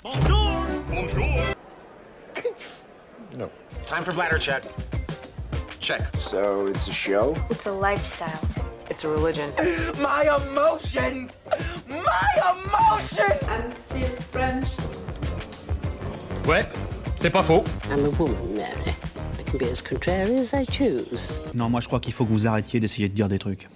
Bonjour! Bonjour! No. Time for bladder check. Check. So it's a show? It's a lifestyle. It's a religion. My emotions! My emotions! I'm still French. Ouais, c'est pas faux. I'm a woman, Mary. I can be as contrary as I choose. Non, moi je crois qu'il faut que vous arrêtiez d'essayer de dire des trucs.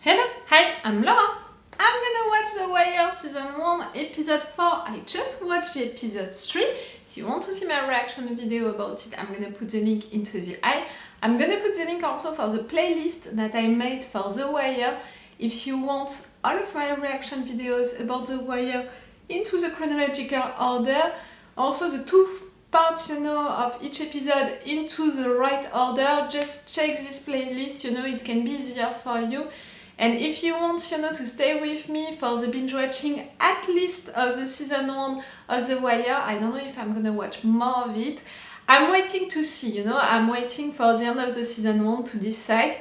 Hello, hi, I'm Laura. I'm gonna watch The Wire Season 1, Episode 4. I just watched the Episode 3. If you want to see my reaction video about it, I'm gonna put the link into the eye. I'm gonna put the link also for the playlist that I made for The Wire. If you want all of my reaction videos about The Wire into the chronological order, also the two parts, of each episode into the right order, just check this playlist, it can be easier for you. And if you want, to stay with me for the binge watching at least of the season 1 of The Wire, I don't know if I'm gonna watch more of it. I'm waiting to see, I'm waiting for the end of the season 1 to decide.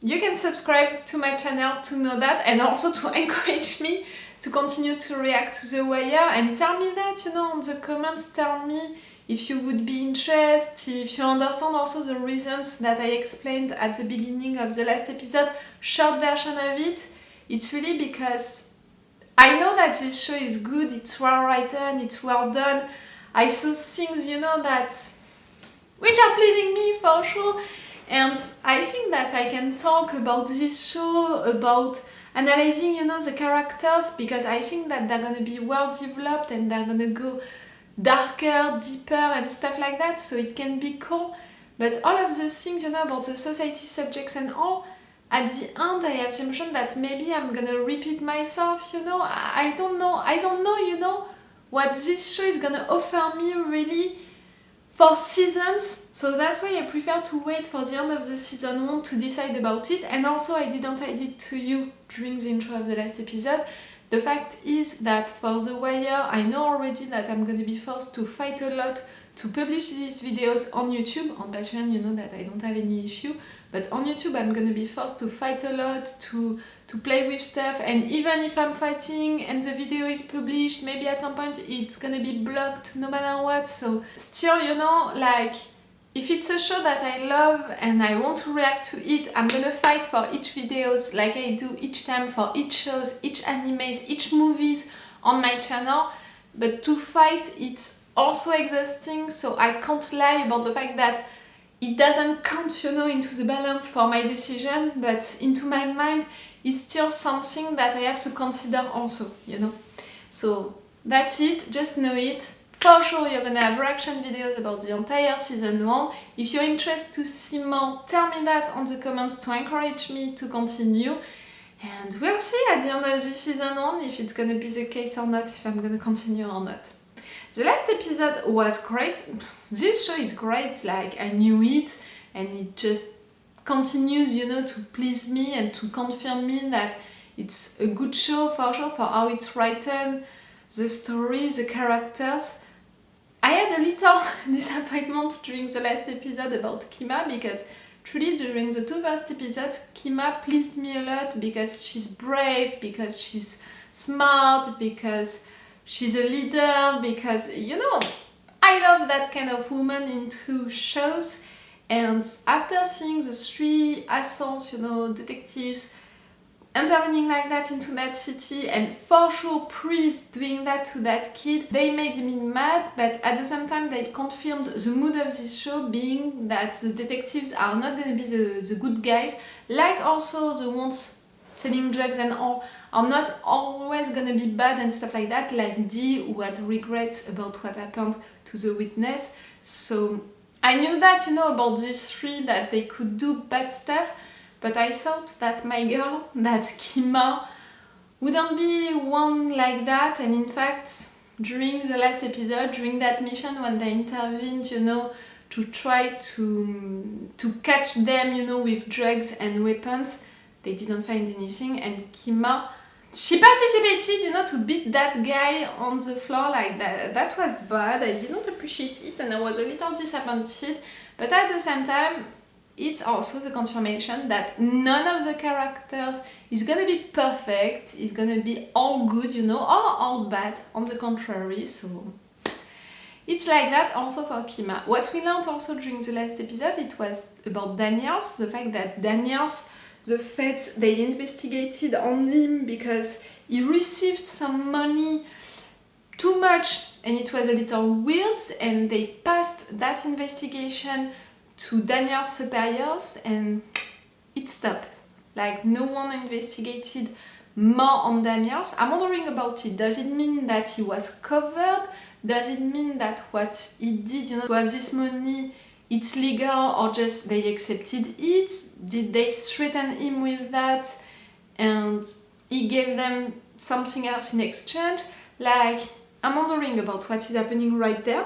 You can subscribe to my channel to know that, and also to encourage me to continue to react to The Wire, and tell me that, on the comments, tell me if you would be interested, if you understand also the reasons that I explained at the beginning of the last episode, short version of it. It's really because I know that this show is good, it's well written, it's well done. I saw things, that which are pleasing me for sure, and I think that I can talk about this show, about analyzing, the characters, because I think that they're gonna be well developed and they're gonna go darker, deeper and stuff like that, so it can be cool. But all of the things, about the society subjects and all, at the end I have the impression that maybe I'm gonna repeat myself, I don't know, what this show is gonna offer me really for seasons, so that's why I prefer to wait for the end of the season 1 to decide about it. And also I didn't hide it to you during the intro of the last episode. The fact is that for The Wire, I know already that I'm going to be forced to fight a lot to publish these videos on YouTube. On Patreon, that I don't have any issue. But on YouTube, I'm going to be forced to fight a lot, to play with stuff. And even if I'm fighting and the video is published, maybe at some point it's going to be blocked no matter what. So still, if it's a show that I love and I want to react to it, I'm gonna fight for each videos like I do each time for each shows, each animes, each movies on my channel. But to fight, it's also exhausting, so I can't lie about the fact that it doesn't count, into the balance for my decision, but into my mind, it's still something that I have to consider also, So that's it, just know it. For sure, you're gonna have reaction videos about the entire season 1. If you're interested to see more, tell me that on the comments to encourage me to continue. And we'll see at the end of this season 1 if it's gonna be the case or not, if I'm gonna continue or not. The last episode was great. This show is great, I knew it, and it just continues, to please me and to confirm me that it's a good show for sure, for how it's written, the story, the characters. I had a little disappointment during the last episode about Kima, because truly during the two first episodes, Kima pleased me a lot because she's brave, because she's smart, because she's a leader, because, I love that kind of woman into shows. And after seeing the three assaults, detectives, intervening like that into that city, and for sure Priest doing that to that kid, they made me mad, but at the same time they confirmed the mood of this show, being that the detectives are not going to be the good guys, like also the ones selling drugs and all are not always going to be bad and stuff like that, like Dee, who had regrets about what happened to the witness. So I knew that, about these three, that they could do bad stuff. But I thought that my girl, that Kima, wouldn't be one like that. And in fact, during the last episode, during that mission when they intervened, to try to catch them, with drugs and weapons, they didn't find anything. And Kima, she participated, to beat that guy on the floor like that. That was bad. I didn't appreciate it and I was a little disappointed. But at the same time, it's also the confirmation that none of the characters is gonna be perfect, is gonna be all good, you know, or all bad, on the contrary, so it's like that also for Kima. What we learned also during the last episode, it was about Daniels, the fact that Daniels, the feds, they investigated on him because he received some money too much and it was a little weird, and they passed that investigation to Daniel's superiors and it stopped. Like, no one investigated more on Daniels. I'm wondering about it. Does it mean that he was covered? Does it mean that what he did, you know, to have this money, it's legal, or just they accepted it? Did they threaten him with that and he gave them something else in exchange? Like, I'm wondering about what is happening right there.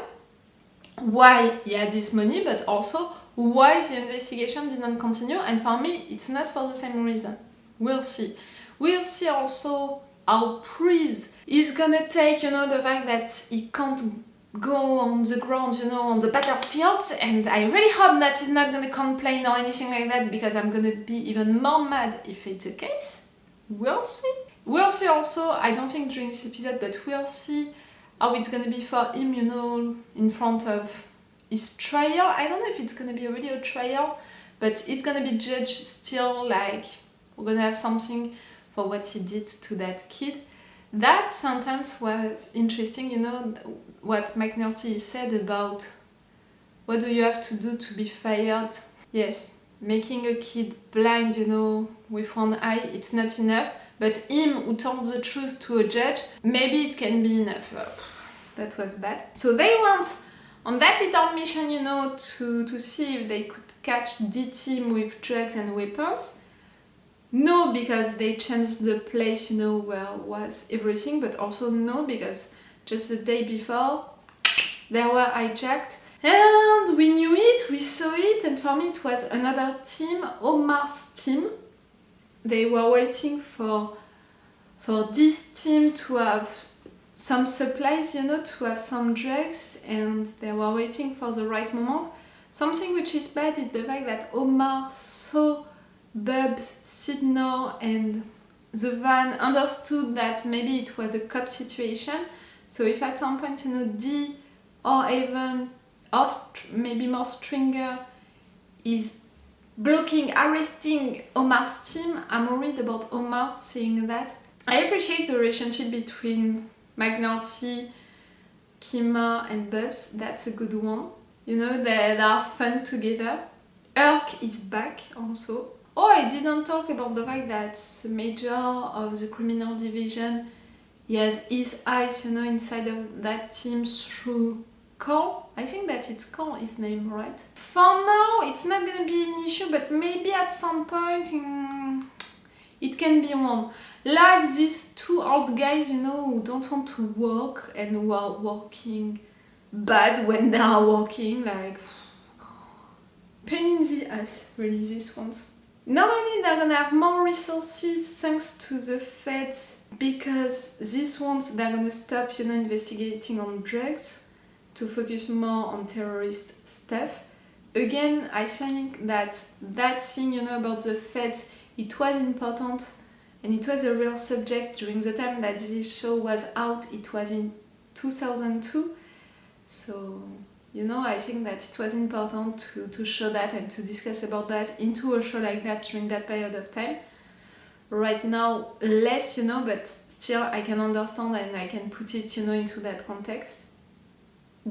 Why he had this money, but also why the investigation didn't continue. And for me, it's not for the same reason. We'll see. We'll see also how Priest is gonna take, you know, the fact that he can't go on the ground, you know, on the battlefield. And I really hope that he's not gonna complain or anything like that, because I'm gonna be even more mad if it's the case. We'll see. We'll see also, I don't think during this episode, but we'll see how it's gonna be for him, you know, in front of his trial. I don't know if it's gonna be really a trial, but it's gonna be judged still, like, we're gonna have something for what he did to that kid. That sentence was interesting, you know, what McNulty said about what do you have to do to be fired? Yes, making a kid blind, you know, with one eye, it's not enough. But him who told the truth to a judge, maybe it can be enough. That was bad. So they went on that little mission, you know, to see if they could catch D-Team with drugs and weapons. No, because they changed the place, you know, where was everything, but also no, because just the day before they were hijacked. And we knew it, we saw it, and for me it was another team, Omar's team. They were waiting for this team to have some supplies, you know, to have some drugs, and they were waiting for the right moment. Something which is bad is the fact that Omar saw Bubbs, Snydor and the van, understood that maybe it was a cop situation. So if at some point, you know, D or even, or maybe more Stringer is blocking, arresting Omar's team, I'm worried about Omar seeing that. I appreciate the relationship between McNulty, Kima and Bubbs. That's a good one. You know, they are fun together. Herc is back also. Oh, I didn't talk about the fact that the major of the criminal division, he has his eyes, you know, inside of that team through Cole. I think that it's Cole, his name, right? For now, it's not gonna be an issue, but maybe at some point it can be one. Like these two old guys, you know, who don't want to work and who are working bad when they are working, like pain in the ass, really, these ones. Normally they're gonna have more resources thanks to the feds, because these ones, they're gonna stop, you know, investigating on drugs to focus more on terrorist stuff. Again, I think that thing, you know, about the feds, it was important and it was a real subject during the time that this show was out. It was in 2002. So, you know, I think that it was important to show that and to discuss about that into a show like that during that period of time. Right now, less, you know, but still I can understand and I can put it, you know, into that context.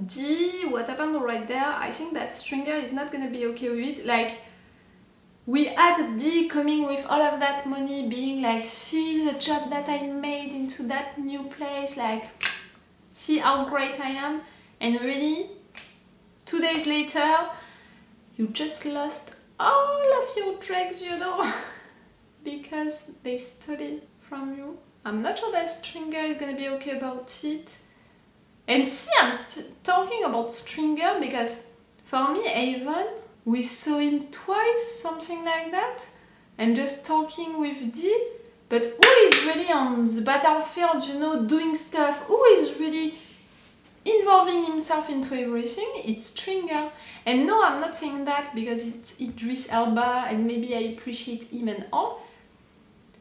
D, what happened right there, I think that Stringer is not gonna be okay with it. Like, we had D coming with all of that money, being like, see the job that I made into that new place, like, see how great I am. And really, 2 days later, you just lost all of your drugs, you know, because they stole it from you. I'm not sure that Stringer is gonna be okay about it. And see, I'm talking about Stringer because for me, Avon, we saw him twice, something like that, and just talking with D. But who is really on the battlefield, you know, doing stuff? Who is really involved involving himself into everything, it's Stringer. And no, I'm not saying that because it's Idris Elba and maybe I appreciate him and all,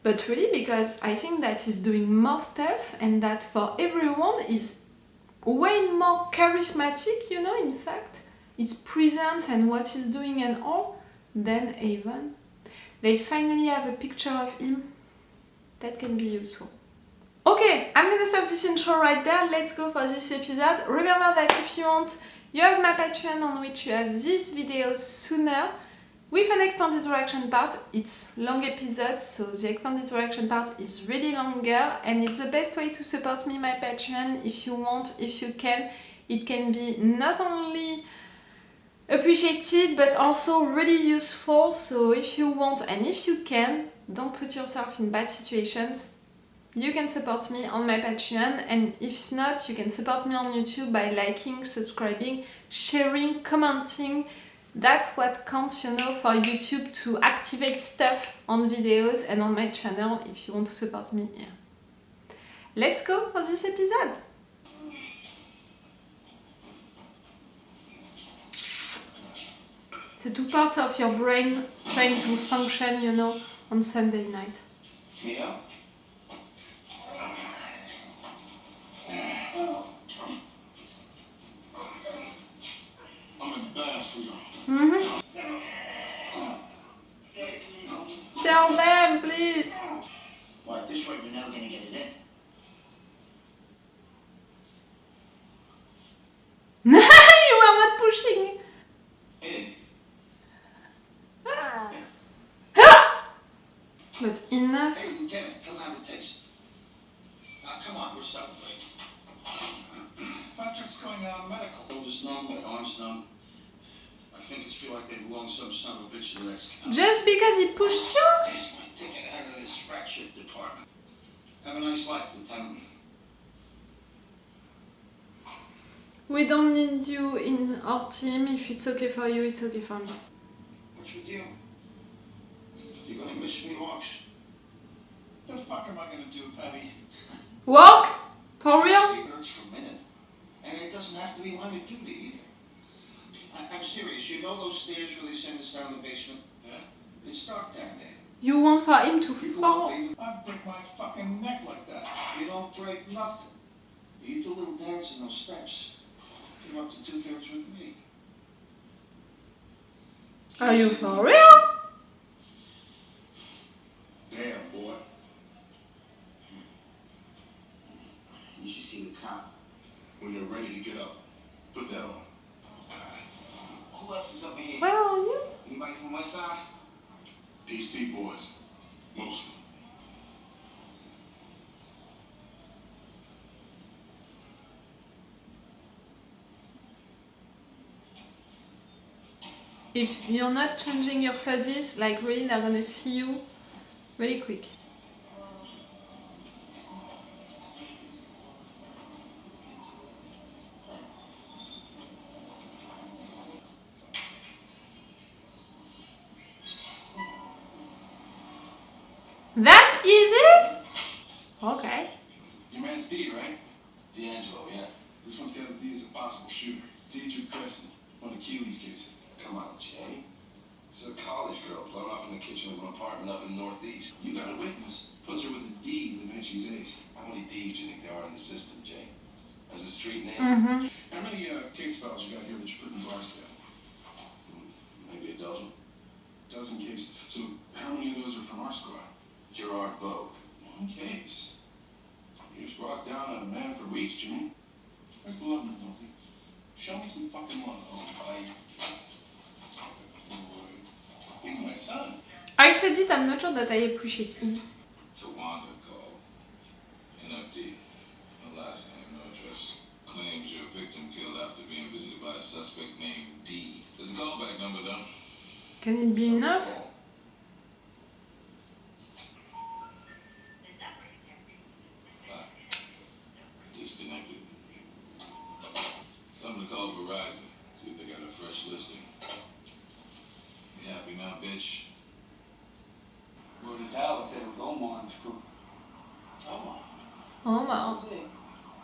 but really because I think that he's doing more stuff and that for everyone is way more charismatic, you know, in fact, his presence and what he's doing and all, than Avon. They finally have a picture of him that can be useful. Okay, I'm gonna stop this intro right there. Let's go for this episode. Remember that if you want, you have my Patreon on which you have these videos sooner with an extended reaction part. It's long episodes, so the extended reaction part is really longer and it's the best way to support me, my Patreon, if you want, if you can. It can be not only appreciated but also really useful, so if you want and if you can, don't put yourself in bad situations. You can support me on my Patreon, and if not, you can support me on YouTube by liking, subscribing, sharing, commenting. That's what counts, you know, for YouTube to activate stuff on videos and on my channel if you want to support me here. Let's go for this episode! The two parts of your brain trying to function, you know, on Sunday night. Yeah. I'm in the bathroom. Tell them, please! Well, at this rate, we're never gonna get it in. You are not pushing! In. But enough. Hey, Lieutenant, come have a taste. Come on, we're stopping late. Patrick's going out medical. Shoulders numb, my arms numb. My fingers feel like they belong to some son of a bitch in the next county. Just because he pushed you? Here's my ticket out of this rat shit department. Have a nice life, Lieutenant. We don't need you in our team. If it's okay for you, it's okay for me. What's with you? You're gonna miss me, Hawks? What the fuck am I gonna do, Abby? Walk? For real? It hurts for a minute. And it doesn't have to be line of duty either. I'm serious. You know those stairs where they send us down the basement? Yeah? It's dark down there. You want for him to You go fall? up there, I'd break my fucking neck like that. You don't break nothing. You do a little dance in those steps. You're up to 2/3 with me. Are you for real? Damn, boy. You should see the cop. When you're ready to get up, put that on. Who else is up in here? Where are you? Anybody from my side? DC boys. Mostly. If you're not changing your clothes, like really, they're gonna see you really quick. That easy? Okay. Your man's D, right? D'Angelo, yeah. This one's got to be as a possible shooter. Deidre Crescent, one of Keely's kids. Come on, Jay. It's a college girl blown up in the kitchen of an apartment up in the Northeast. You got a witness. Puts her with a D the minute she's aced. How many D's do you think there are in the system, Jay? As a street name? Mm-hmm. How many case files you got here that you put in bar staff? Maybe a dozen. Dozen cases. So how many of those are from our squad? Gerard Bogue. One case. You just brought down a man for weeks, Jimmy. Where's the love, McNulty? Show me some fucking love. Oh, bye. He's my son. I said it, I'm not sure that I appreciate it. Tawanda called. NFD. No last name, no address. Claims your victim killed after being visited by a suspect named D. There's a callback number, though. Can it be enough? Disconnected. Something to call Verizon. See if they got a fresh listing. You happy now, bitch? Well, the dialer said it was Omar in the crew. Omar. Omar. Who's it?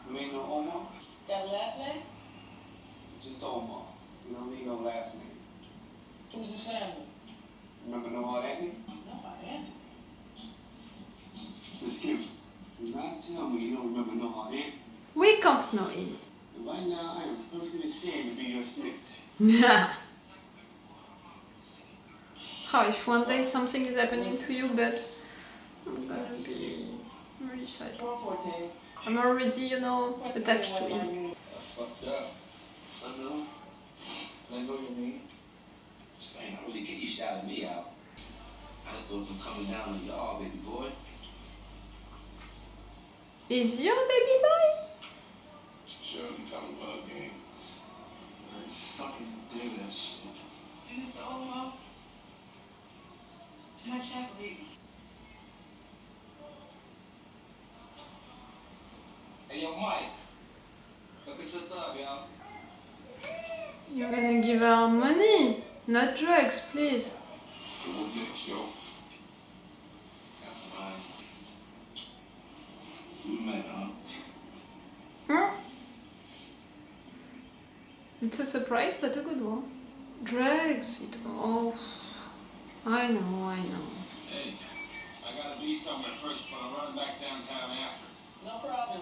You ain't know Omar? That last name? Just Omar. We don't need no last name. Who's his family? Remember no hard Anthony? No, I Anthony. Miss Kim, do not tell me you don't remember no hard Anthony. We can't know him. And right now, I am perfectly ashamed to be your snitch. Oh, if one day something is happening to you, Bubbs, I'm gonna be really sad. 414. I'm already, you know, attached to him. That's fucked up. I know. I know you mean. Saying I really get you shouting me out. I just thought from coming down on y'all, baby boy. Is your baby boy? Sure, you coming bug game. I fucking dig that shit. And Mr. Omar? My chapel lady. Hey, yo, Mike. Look at sister up, y'all. You're gonna give her money, not drugs, please. So what's next, yo? That's fine. We met, huh? Huh? It's a surprise, but a good one. Drugs, oh, I know. Hey, I gotta be somewhere first, but I'll run back downtown after. No problem.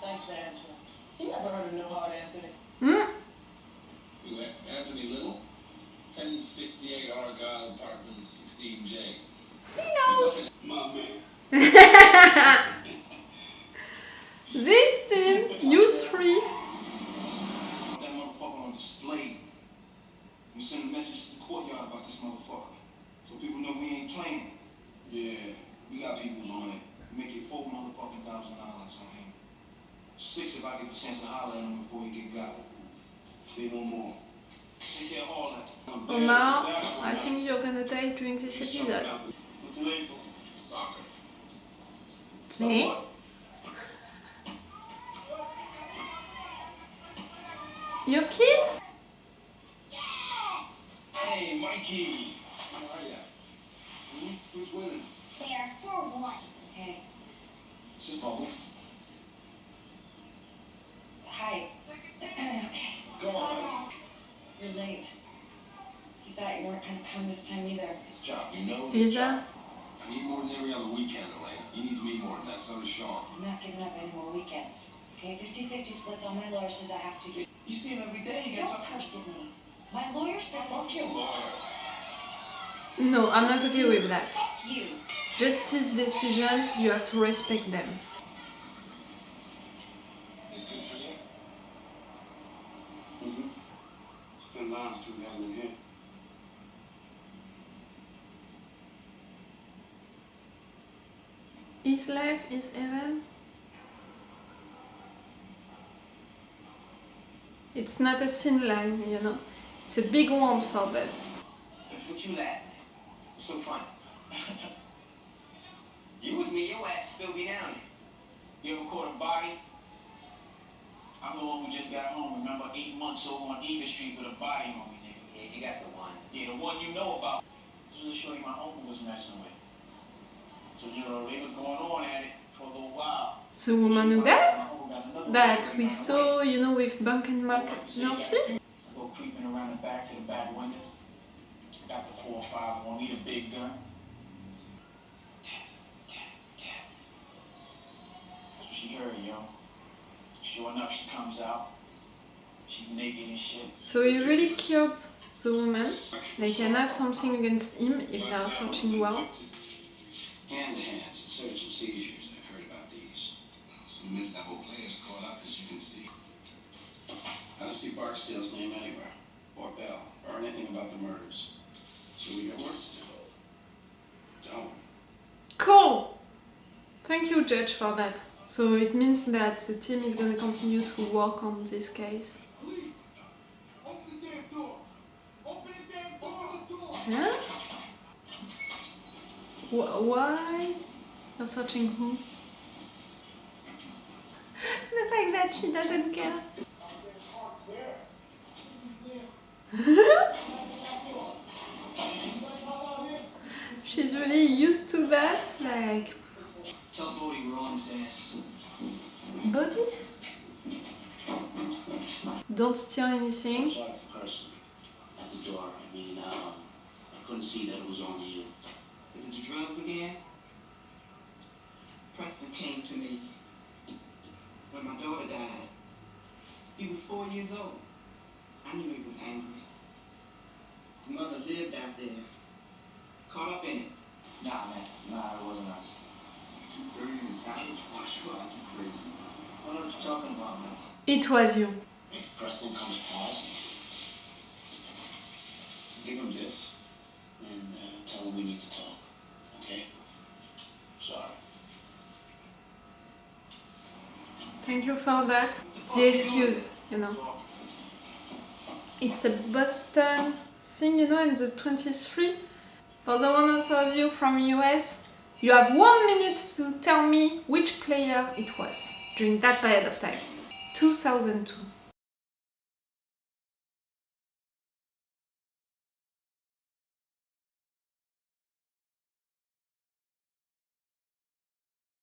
Thanks for answering. You never heard of No Hard Anthony? Hmm? Who, Anthony Little? 1058 Argyle Apartment 16J. He knows. My man. This team, you three. That motherfucker on display. We send a message to the courtyard about this motherfucker. So people know we ain't playing. Yeah, we got peoples on it. We make it $4 motherfucking $1,000 on him. 6 if I get the chance to holler at him before he get got. Say no more. Take care of all that. Omar, I think you're gonna die during this episode. What's it late for? Soccer. Me? What? Your kid? Hey, Mikey. How are ya? Who's winning? Fair for one. Hey. It's just Bubbles. Hi. Okay. Go on. You're late. You thought you weren't gonna come this time either. This job, you know this Lisa? job. I need more than every other weekend, Elaine. You need me more than that, so does Sean. I'm not giving up any more weekends. Okay, 50-50 splits. All my lawyer says I have to give. You see him every day, he gets Don't up. curse at me. My lawyer says Fuck your lawyer. No, I'm not okay with that. fuck you. Justice decisions, you have to respect them. It's good for you. Mm-hmm. Thin line between heaven and here. His life is heaven. It's not a thin line, you know. It's a big one for Bubbs. What you laughing at? What's so funny? You with me, your ass still be down here. You ever caught a body? I'm the one who just got home, remember? 8 months over on Eva Street with a body on me, nigga. Yeah, you got the one. Yeah, the one you know about. This was a shorty my uncle was messing with. So, you know, they was going on at it for a little while. The woman who died? That we saw, you know, with Bunk and McNulty? I go creeping around the back to the back window. Got the 4.5 on me, the big gun. So she heard, yo. Sure enough, she comes out. She's naked and shit. So he really killed the woman. They can have something against him if they are searching well. Hand-to-hands, search and seizures. I've heard about these. Some mid-level players caught up, as you can see. I don't see Barksdale's name anywhere, or Bell, or anything about the murders. So we got work to do. Don't. Cool! Thank you, Judge, for that. So it means that the team is going to continue to work on this case. Please, open the damn door. Open the damn door. Huh? Why? You're searching who? The fact that she doesn't care. She's really used to that, like... Tell Bodie we're on his ass. Body? Don't steal anything. I'm sorry for cursing at the door. I mean, I couldn't see that it was only you. Is it the drugs again? Preston came to me when my daughter died. He was 4 years old. I knew he was angry. His mother lived out there, caught up in it. Nah, man. Nah, it wasn't us. Too dirty in college. Wash you out, you crazy. What are you talking about, man? It was you. If Preston comes past, give him this and tell him we need to talk. Okay? Sorry. Thank you for that. The excuse, you know. It's a Boston thing, you know, in the 23. For the ones of you from US, you have 1 minute to tell me which player it was during that period of time. 2002.